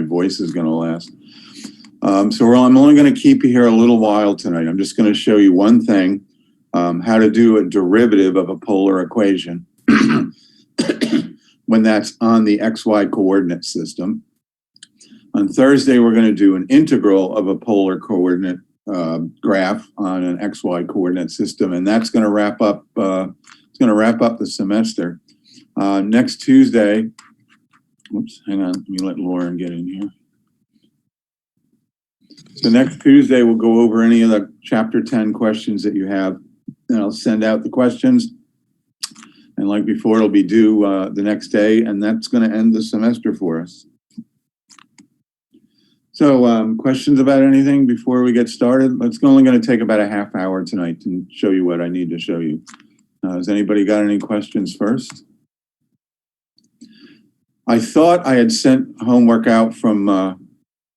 voice is going to last. So I'm only going to keep you here a little while tonight. I'm just going to show you one thing, how to do a derivative of a polar equation when that's on the XY coordinate system. On Thursday, we're going to do an integral of a polar coordinate graph on an XY coordinate system, and that's going to wrap up. It's going to wrap up the semester. Next Tuesday. Oops, hang on. Let me let Lauren get in here. So next Tuesday, we'll go over any of the chapter 10 questions that you have, and I'll send out the questions. And like before, it'll be due the next day, and that's going to end the semester for us. So questions about anything before we get started? It's only going to take about a half hour tonight to show you what I need to show you. Has anybody got any questions first? I thought I had sent homework out from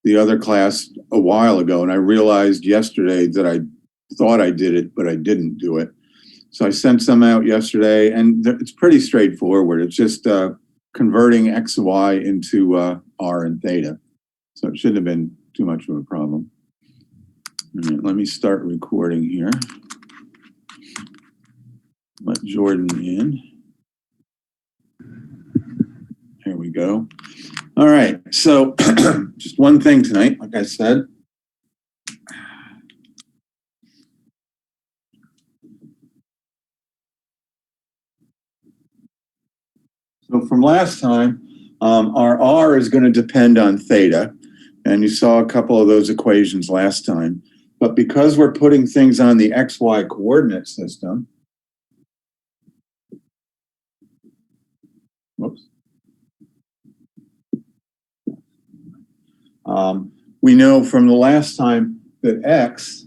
the other class a while ago, and I realized yesterday that I thought I did it, but I didn't do it. So I sent some out yesterday, and it's pretty straightforward. It's just converting X and Y into R and theta. So it shouldn't have been too much of a problem. All right, let me start recording here. Let Jordan in. Here we go. All right, so just one thing tonight, like I said. So from last time, our R is going to depend on theta, and you saw a couple of those equations last time. But because we're putting things on the XY coordinate system, whoops. We know from the last time that X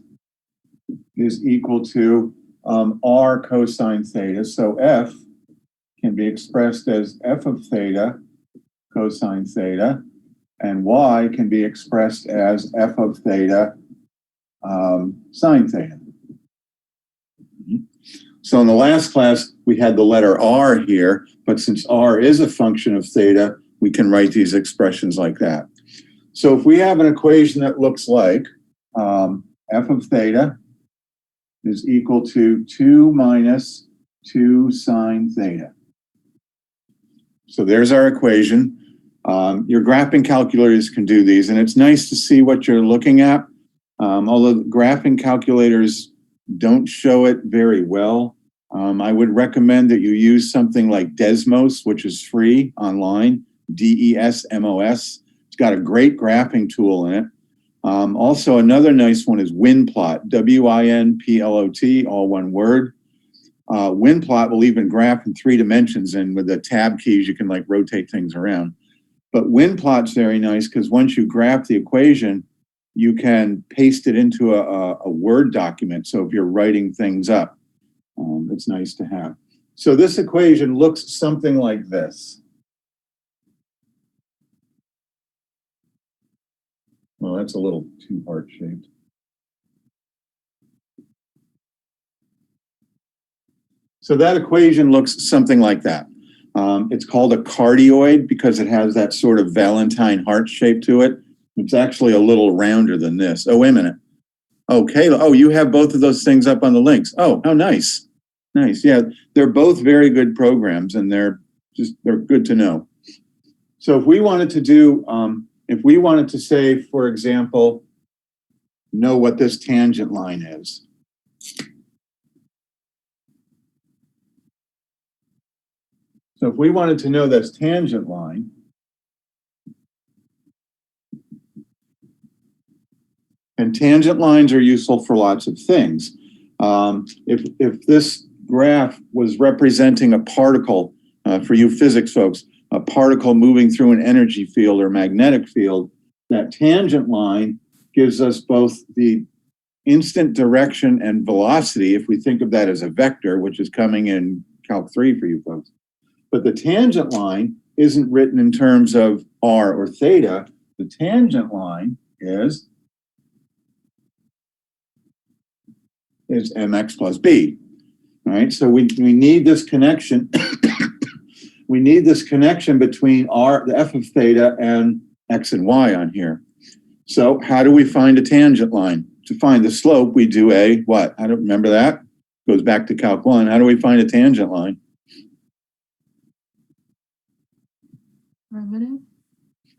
is equal to R cosine theta. So F can be expressed as F of theta cosine theta, and Y can be expressed as F of theta sine theta. So in the last class, we had the letter R here, but since R is a function of theta, we can write these expressions like that. So if we have an equation that looks like F of theta is equal to 2 minus 2 sine theta. So there's our equation. Your graphing calculators can do these, and it's nice to see what you're looking at. Although graphing calculators don't show it very well, I would recommend that you use something like Desmos, which is free online, DESMOS. It's got a great graphing tool in it. Also, another nice one is WinPlot, WINPLOT, all one word. WinPlot will even graph in 3 dimensions, and with the tab keys, you can like rotate things around. But WinPlot's very nice because once you graph the equation, you can paste it into a Word document. So if you're writing things up, it's nice to have. So this equation looks something like this. Well, that's a little too heart-shaped. So that equation looks something like that. It's called a cardioid because it has that sort of Valentine heart shape to it. It's actually a little rounder than this. Oh, wait a minute. Oh, Kayla, oh, you have both of those things up on the links. Oh, how nice. Nice. Yeah, they're both very good programs, and they're good to know. So if we wanted to do, if we wanted to say, for example, know what this tangent line is. So if we wanted to know this tangent line, and tangent lines are useful for lots of things. If this graph was representing a particle, for you physics folks, a particle moving through an energy field or magnetic field, that tangent line gives us both the instant direction and velocity, if we think of that as a vector, which is coming in Calc 3 for you folks. But the tangent line isn't written in terms of R or theta. The tangent line is mx plus b. All right, so we need this connection. We need this connection between the f of theta and x and y on here. So how do we find a tangent line? To find the slope, we do a what? I don't remember that. Goes back to Calc 1. How do we find a tangent line? Derivative?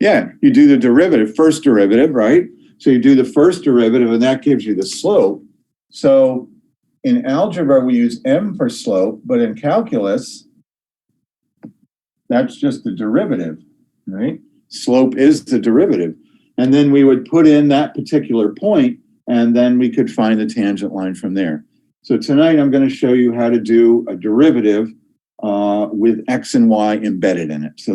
Yeah, you do the derivative, first derivative, right? So you do the first derivative and that gives you the slope. So in algebra, we use m for slope, but in calculus, that's just the derivative, right? Slope is the derivative. And then we would put in that particular point and then we could find the tangent line from there. So tonight I'm going to show you how to do a derivative with x and y embedded in it. So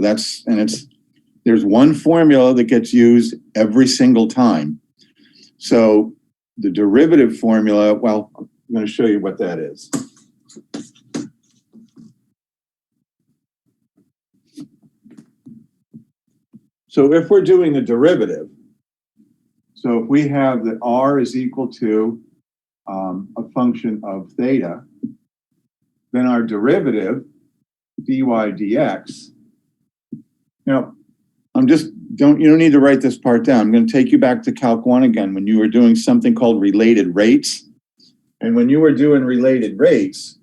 there's one formula that gets used every single time. So the derivative formula, well, I'm going to show you what that is. So if we're doing the derivative, so if we have that r is equal to a function of theta, then our derivative, dy dx, now, you don't need to write this part down. I'm going to take you back to Calc 1 again when you were doing something called related rates. And when you were doing related rates,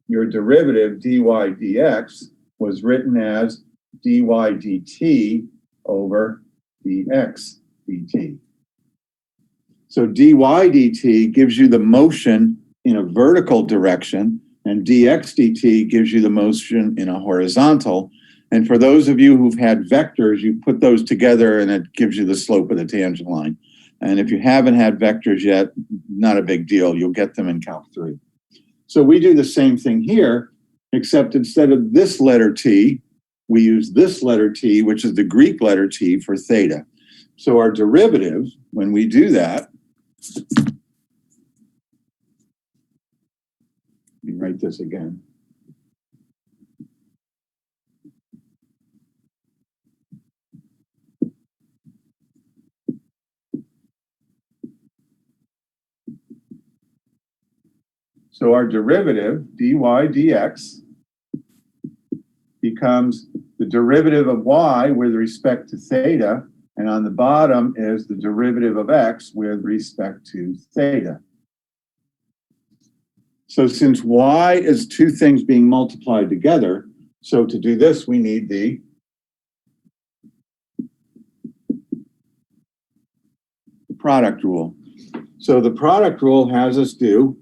your derivative dy dx was written as dy dt over dx dt. So dy dt gives you the motion in a vertical direction, and dx dt gives you the motion in a horizontal. And for those of you who've had vectors, you put those together and it gives you the slope of the tangent line. And if you haven't had vectors yet, not a big deal. You'll get them in Calc 3. So we do the same thing here, except instead of this letter t, we use this letter t, which is the Greek letter t for theta. So our derivative, when we do that, let me write this again. So our derivative, dy dx, becomes the derivative of y with respect to theta, and on the bottom is the derivative of x with respect to theta. So since y is two things being multiplied together, so to do this, we need the product rule. So the product rule has us do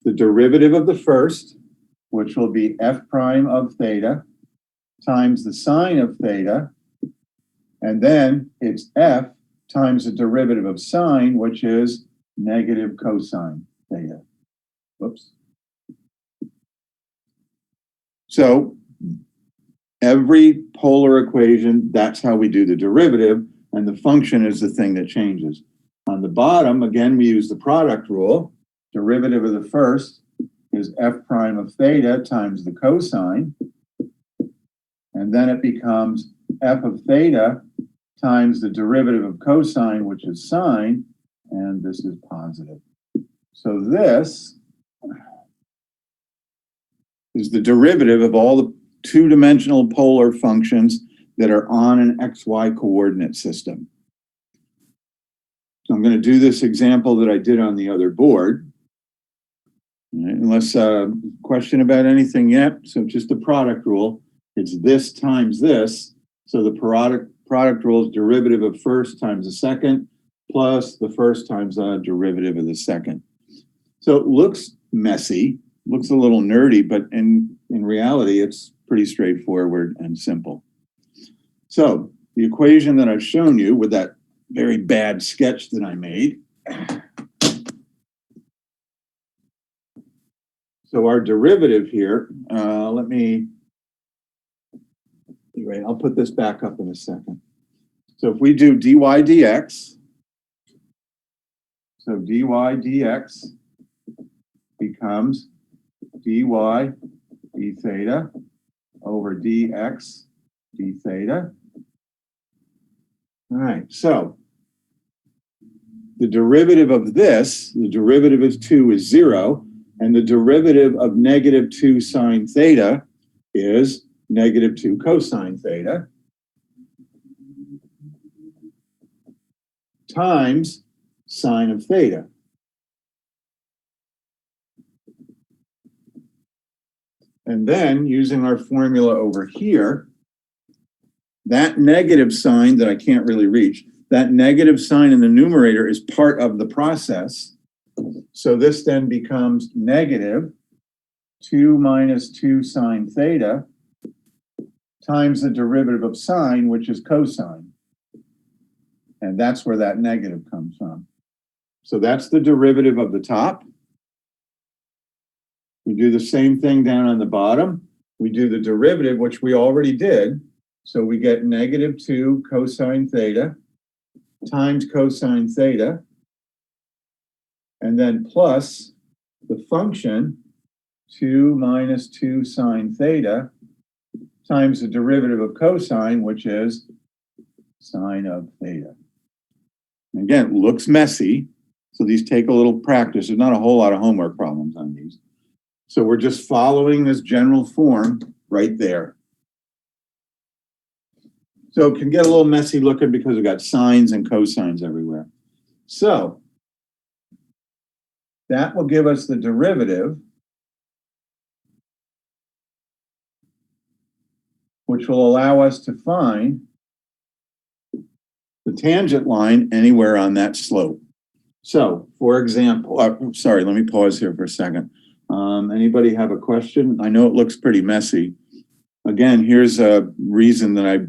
the derivative of the first, which will be f prime of theta, times the sine of theta, and then it's f times the derivative of sine, which is negative cosine theta. Whoops. So every polar equation, that's how we do the derivative, and the function is the thing that changes. On the bottom, again, we use the product rule. Derivative of the first is f prime of theta times the cosine, and then it becomes f of theta times the derivative of cosine, which is sine, and this is positive. So this is the derivative of all the two-dimensional polar functions that are on an xy coordinate system. So I'm going to do this example that I did on the other board. Unless question about anything yet. So just the product rule. It's this times this. So the product rule is derivative of first times the second plus the first times the derivative of the second. So it looks messy, looks a little nerdy, but in reality, it's pretty straightforward and simple. So the equation that I've shown you with that very bad sketch that I made. So our derivative here, I'll put this back up in a second. So if we do dy dx, so dy dx becomes dy d theta over dx d theta. All right, so the derivative of this, the derivative of 2 is 0, and the derivative of negative 2 sine theta is negative 2 cosine theta. times sine of theta. And then using our formula over here, that negative sign that I can't really reach, that negative sign in the numerator is part of the process. So this then becomes negative 2 minus 2 sine theta times the derivative of sine, which is cosine. And that's where that negative comes from. So that's the derivative of the top. We do the same thing down on the bottom. We do the derivative, which we already did. So we get negative 2 cosine theta times cosine theta, and then plus the function 2 minus 2 sine theta times the derivative of cosine, which is sine of theta. Again, it looks messy, so these take a little practice. There's not a whole lot of homework problems on these. So we're just following this general form right there. So it can get a little messy looking because we've got sines and cosines everywhere. So that will give us the derivative, which will allow us to find the tangent line anywhere on that slope. So, for example, sorry, let me pause here for a second. Anybody have a question? I know it looks pretty messy. Again, here's a reason that I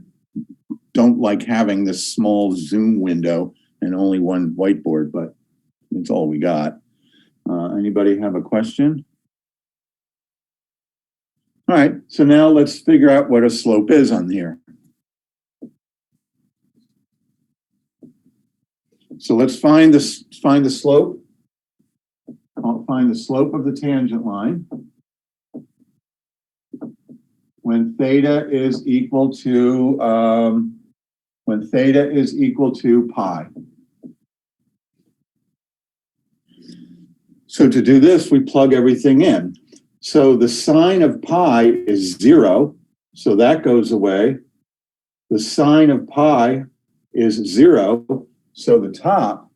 don't like having this small Zoom window and only one whiteboard, but that's all we got. Anybody have a question? All right, so now let's figure out what a slope is on here. So let's find the slope. I'll find the slope of the tangent line when theta is equal to pi. So to do this, we plug everything in. So the sine of pi is 0, so that goes away. The sine of pi is 0, so the top.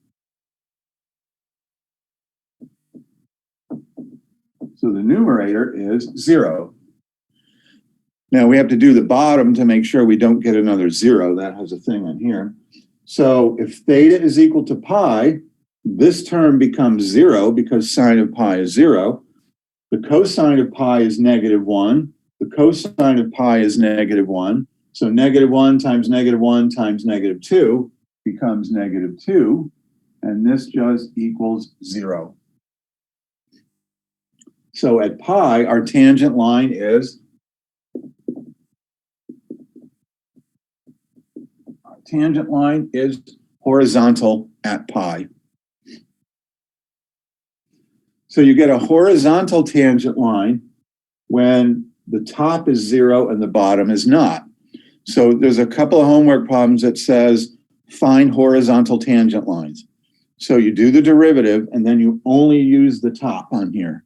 So the numerator is 0. Now we have to do the bottom to make sure we don't get another 0. That has a thing on here. So if theta is equal to pi, this term becomes 0 because sine of pi is 0. The cosine of pi is -1. The cosine of pi is -1. So -1 times -1 times -2 becomes -2. And this just equals 0. So at pi, our tangent line is horizontal at pi. So you get a horizontal tangent line when the top is 0 and the bottom is not. So there's a couple of homework problems that says find horizontal tangent lines. So you do the derivative and then you only use the top on here.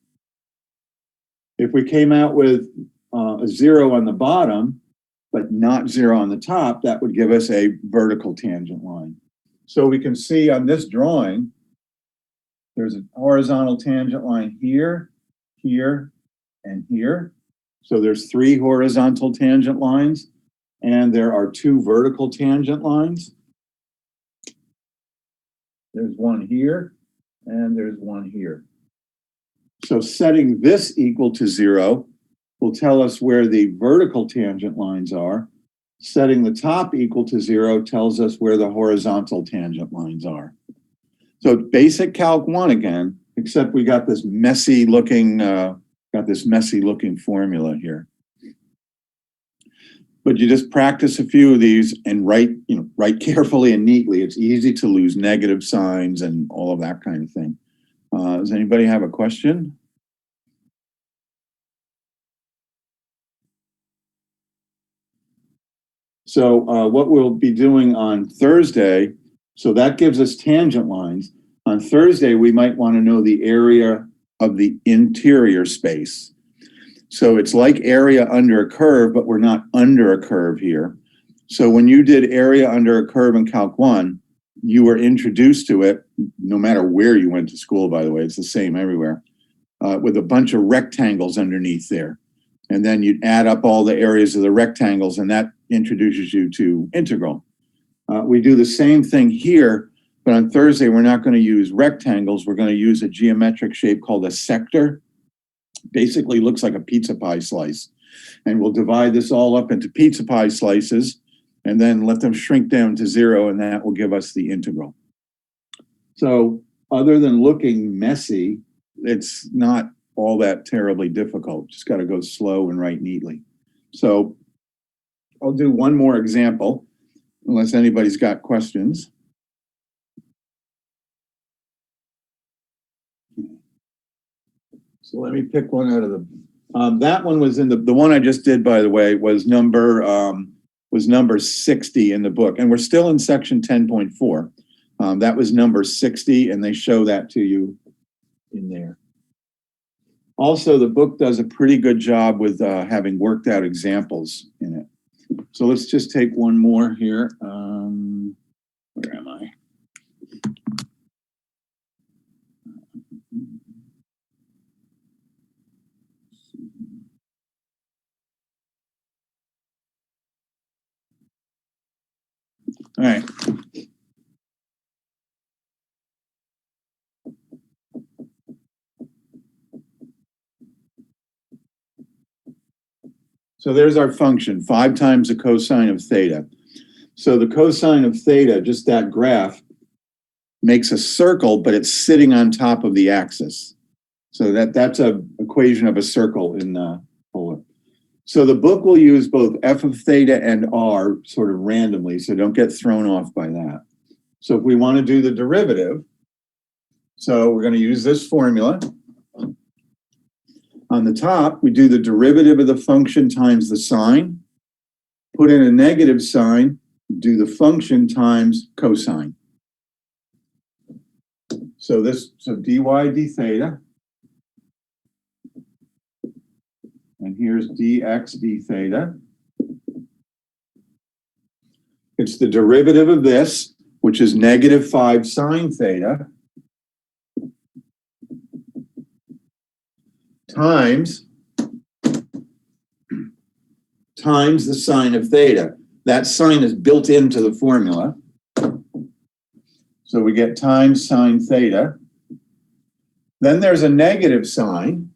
If we came out with a 0 on the bottom, but not 0 on the top, that would give us a vertical tangent line. So we can see on this drawing, there's a horizontal tangent line here, here, and here. So there's 3 horizontal tangent lines, and there are 2 vertical tangent lines. There's one here, and there's one here. So setting this equal to 0 will tell us where the vertical tangent lines are. Setting the top equal to 0 tells us where the horizontal tangent lines are. So basic Calc 1 again, except we got this messy looking formula here. But you just practice a few of these and write carefully and neatly. It's easy to lose negative signs and all of that kind of thing. Does anybody have a question? So what we'll be doing on Thursday, so that gives us tangent lines. On Thursday, we might want to know the area of the interior space. So it's like area under a curve, but we're not under a curve here. So when you did area under a curve in Calc 1, you were introduced to it, no matter where you went to school, by the way, it's the same everywhere, with a bunch of rectangles underneath there. And then you'd add up all the areas of the rectangles, and that introduces you to integral. We do the same thing here, but on Thursday, we're not going to use rectangles. We're going to use a geometric shape called a sector. Basically looks like a pizza pie slice. And we'll divide this all up into pizza pie slices and then let them shrink down to 0, and that will give us the integral. So other than looking messy, it's not all that terribly difficult. Just got to go slow and write neatly. So I'll do one more example, unless anybody's got questions. So let me pick one out of the, that one was in the one I just did, by the way, was number 60 in the book. And we're still in section 10.4. That was number 60, and they show that to you in there. Also, the book does a pretty good job with having worked out examples in it. So let's just take one more here. Where am I? All right. So there's our function, 5 times the cosine of theta. So the cosine of theta, just that graph, makes a circle, but it's sitting on top of the axis. So that's an equation of a circle in polar. So the book will use both f of theta and r sort of randomly, so don't get thrown off by that. So if we want to do the derivative, so we're going to use this formula. On the top, we do the derivative of the function times the sine, put in a negative sign, do the function times cosine. So dy d theta, and here's dx d theta. It's the derivative of this, which is negative 5 sine theta, times the sine of theta. That sine is built into the formula. So we get times sine theta. Then there's a negative sign.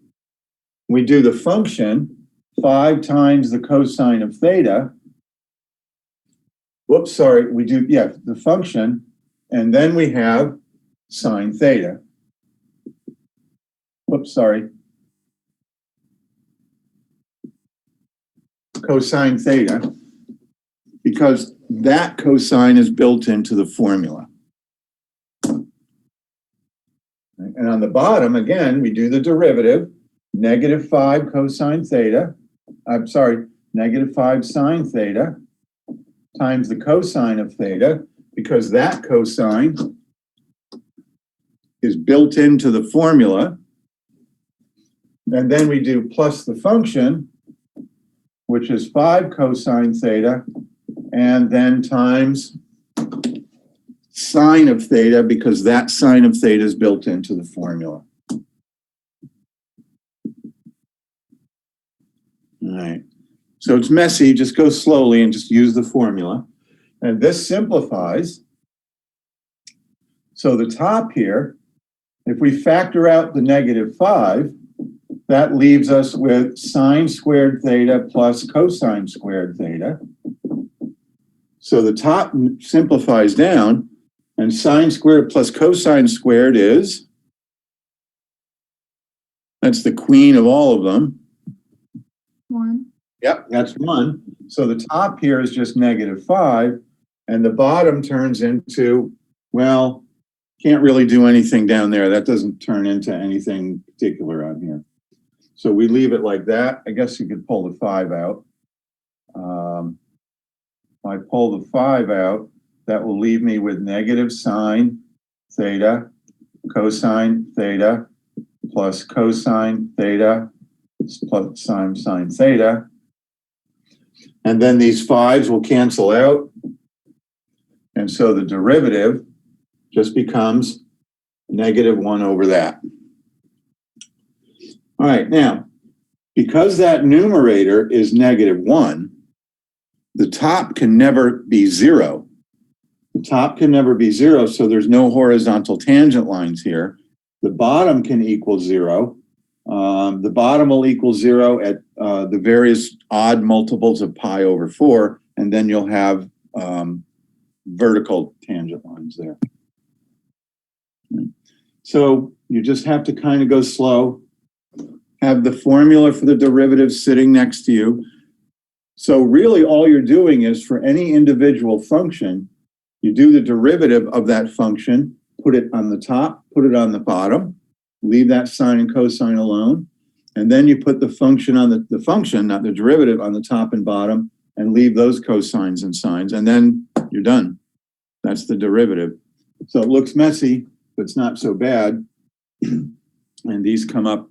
We do the function, 5 times the cosine of theta. Whoops, sorry, we do, the function, and then we have sine theta. Whoops, sorry. Cosine theta, because that cosine is built into the formula. And on the bottom, again, we do the derivative, negative 5 cosine theta, negative 5 sine theta times the cosine of theta, because that cosine is built into the formula. And then we do plus the function, which is 5 cosine theta, and then times sine of theta, because that sine of theta is built into the formula. All right. So it's messy, just go slowly and just use the formula. And this simplifies. So the top here, if we factor out the negative 5, that leaves us with sine squared theta plus cosine squared theta. So the top simplifies down, and sine squared plus cosine squared is, that's the queen of all of them. 1. Yep, that's 1. So the top here is just negative 5, and the bottom turns into, well, can't really do anything down there. That doesn't turn into anything particular on here. So we leave it like that. I guess you could pull the 5 out. If I pull the 5 out, that will leave me with negative sine theta, cosine theta, plus cosine theta, plus sine theta. And then these 5s will cancel out. And so the derivative just becomes -1 over that. All right, now, because that numerator is -1, the top can never be 0. The top can never be 0, so there's no horizontal tangent lines here. The bottom can equal 0. The bottom will equal 0 at the various odd multiples of pi over 4, and then you'll have vertical tangent lines there. So you just have to kind of go slow. Have the formula for the derivative sitting next to you. So really all you're doing is for any individual function, you do the derivative of that function, put it on the top, put it on the bottom, leave that sine and cosine alone, and then you put the function on the function, not the derivative, on the top and bottom, and leave those cosines and sines, and then you're done. That's the derivative. So it looks messy, but it's not so bad. And these come up,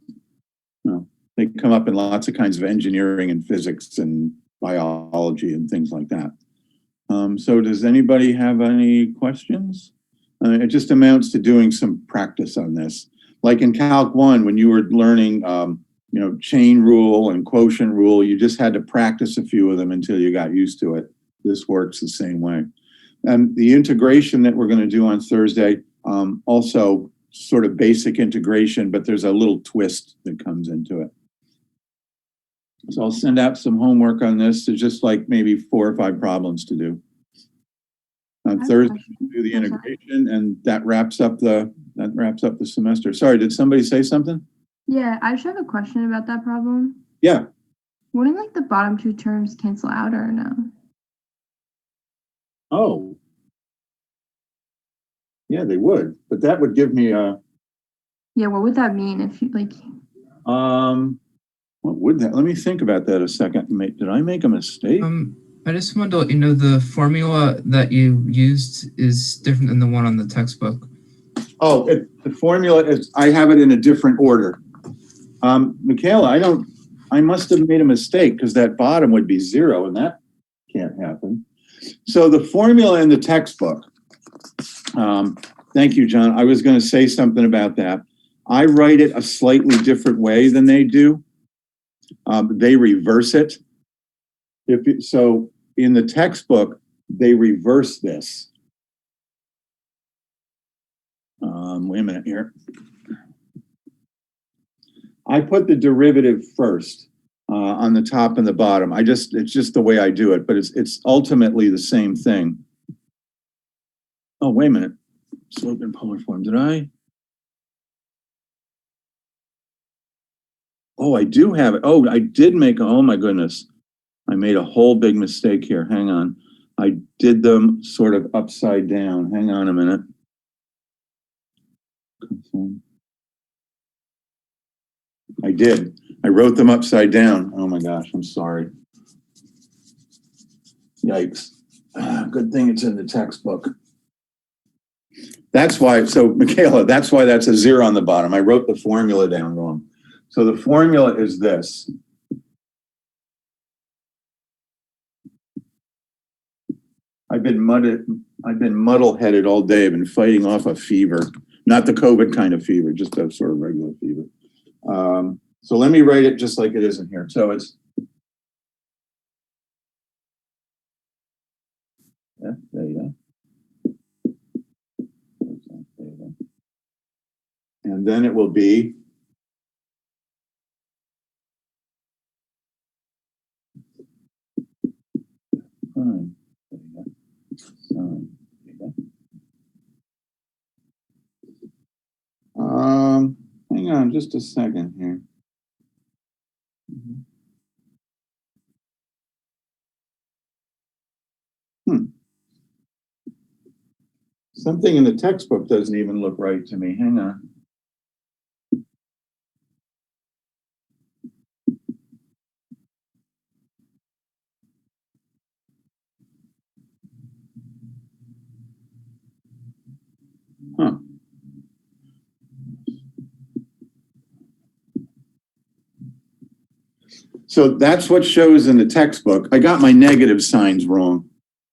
well, they come up in lots of kinds of engineering and physics and biology and things like that. So does anybody have any questions? It just amounts to doing some practice on this. Like in Calc 1, when you were learning, chain rule and quotient rule, you just had to practice a few of them until you got used to it. This works the same way. And the integration that we're going to do on Thursday, also sort of basic integration, but there's a little twist that comes into it. So I'll send out some homework on this. There's just like maybe 4 or 5 problems to do. On Thursday, we'll do the integration, and that wraps up the semester. Sorry, did somebody say something? Yeah, I just have a question about that problem. Yeah. Wouldn't like the bottom 2 terms cancel out or no? Oh. Yeah, they would, but that would give me a. Yeah, what would that mean if you like? What would that? Let me think about that a second. Did I make a mistake? I just wanted to let you know the formula that you used is different than the one on the textbook. Oh, the formula is, I have it in a different order. Michaela, I must have made a mistake because that bottom would be 0 and that can't happen. So the formula in the textbook, thank you, John. I was going to say something about that. I write it a slightly different way than they do. They reverse it. So in the textbook, they reverse this. Wait a minute here. I put the derivative first on the top and the bottom. It's just the way I do it, but it's ultimately the same thing. Oh, wait a minute. Slope and polar form, did I? Oh, I do have it. Oh, I did make, oh my goodness. I made a whole big mistake here. Hang on. I did them sort of upside down. Hang on a minute. I did. I wrote them upside down. Oh my gosh, I'm sorry. Yikes. Good thing it's in the textbook. That's why, so Michaela, that's why that's a 0 on the bottom. I wrote the formula down wrong. So the formula is this. I've been muddle-headed all day. I've been fighting off a fever, not the COVID kind of fever, just a sort of regular fever. So let me write it just like it is in here. So it's F theta. And then it will be sine theta. Hang on just a second here. Something in the textbook doesn't even look right to me. Hang on. Huh. So that's what shows in the textbook. I got my negative signs wrong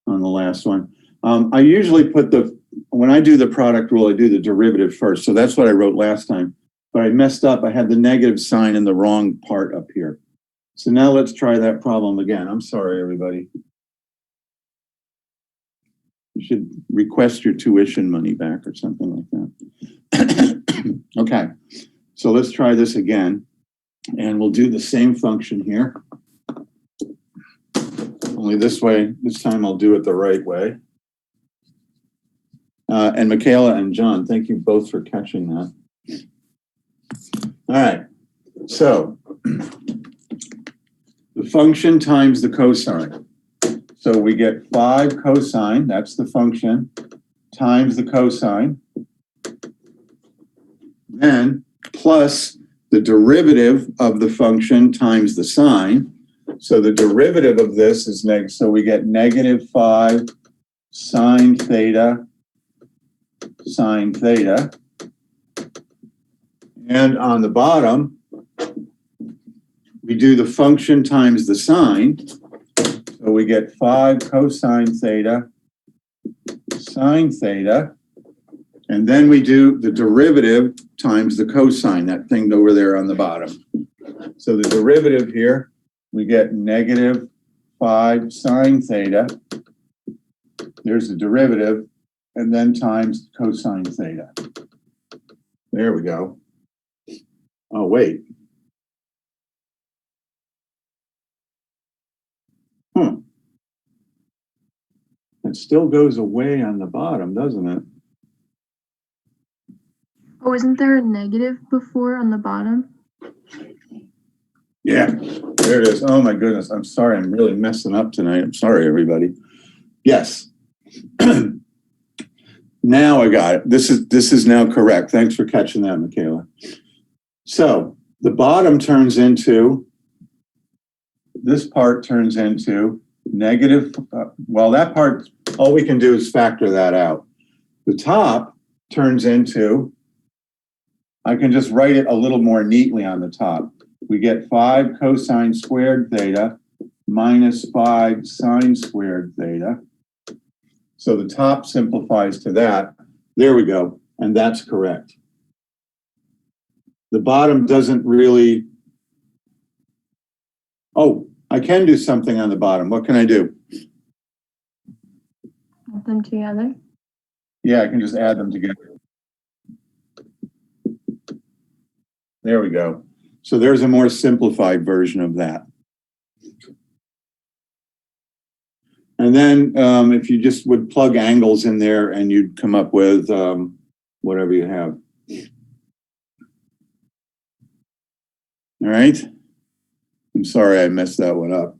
on the last one. I usually put the when I do the product rule, I do the derivative first. So that's what I wrote last time. But I messed up. I had the negative sign in the wrong part up here. So now let's try that problem again. I'm sorry, everybody. You should request your tuition money back or something like that. Okay, so let's try this again. And we'll do the same function here. Only this way, this time I'll do it the right way. And Michaela and John, thank you both for catching that. All right, so the function times the cosine. So we get 5 cosine, that's the function, times the cosine, then plus the derivative of the function times the sine. So the derivative of this is negative, so we get negative 5 sine theta. And on the bottom, we do the function times the sine. So we get 5 cosine theta, sine theta. And then we do the derivative times the cosine, that thing over there on the bottom. So the derivative here, we get negative 5 sine theta. There's the derivative, and then times cosine theta. There we go. Oh, wait. It still goes away on the bottom, doesn't it? Oh, isn't there a negative before on the bottom? Yeah, there it is. Oh my goodness. I'm sorry. I'm really messing up tonight. I'm sorry, everybody. Yes. Now I got it. This is now correct. Thanks for catching that, Michaela. So the bottom turns into, this part turns into negative, well, that part, all we can do is factor that out. The top turns into, I can just write it a little more neatly on the top. We get 5 cosine squared theta minus 5 sine squared theta. So the top simplifies to that. There we go. And that's correct. The bottom doesn't really, oh, I can do something on the bottom. What can I do? Add them together. Yeah, I can just add them together. There we go. So there's a more simplified version of that. And then if you just would plug angles in there and you'd come up with whatever you have. All right. I'm sorry I messed that one up.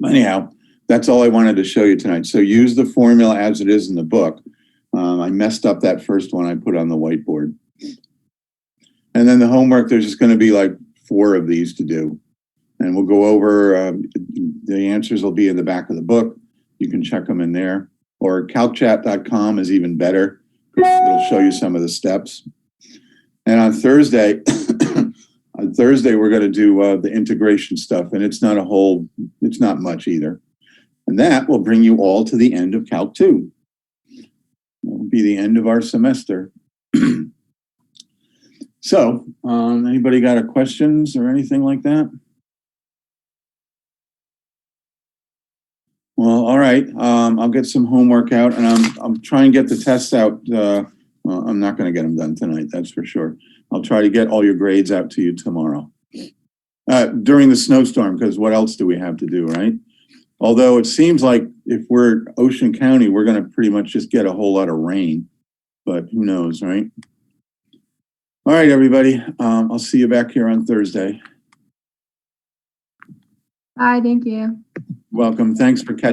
Anyhow, that's all I wanted to show you tonight. So use the formula as it is in the book. I messed up that first one I put on the whiteboard. And then the homework, there's just going to be like 4 of these to do. And we'll go over, the answers will be in the back of the book. You can check them in there. Or calcchat.com is even better. It'll show you some of the steps. And on Thursday, we're going to do the integration stuff. And it's not much either. And that will bring you all to the end of Calc 2. That will be the end of our semester. So, anybody got a questions or anything like that? Well, all right. I'll get some homework out, and I'm trying to get the tests out. Well, I'm not going to get them done tonight, that's for sure. I'll try to get all your grades out to you tomorrow. During the snowstorm, because what else do we have to do, right? Although it seems like if we're Ocean County, we're going to pretty much just get a whole lot of rain, but who knows, right? All right, everybody. I'll see you back here on Thursday. Bye, thank you. Welcome. Thanks for catching.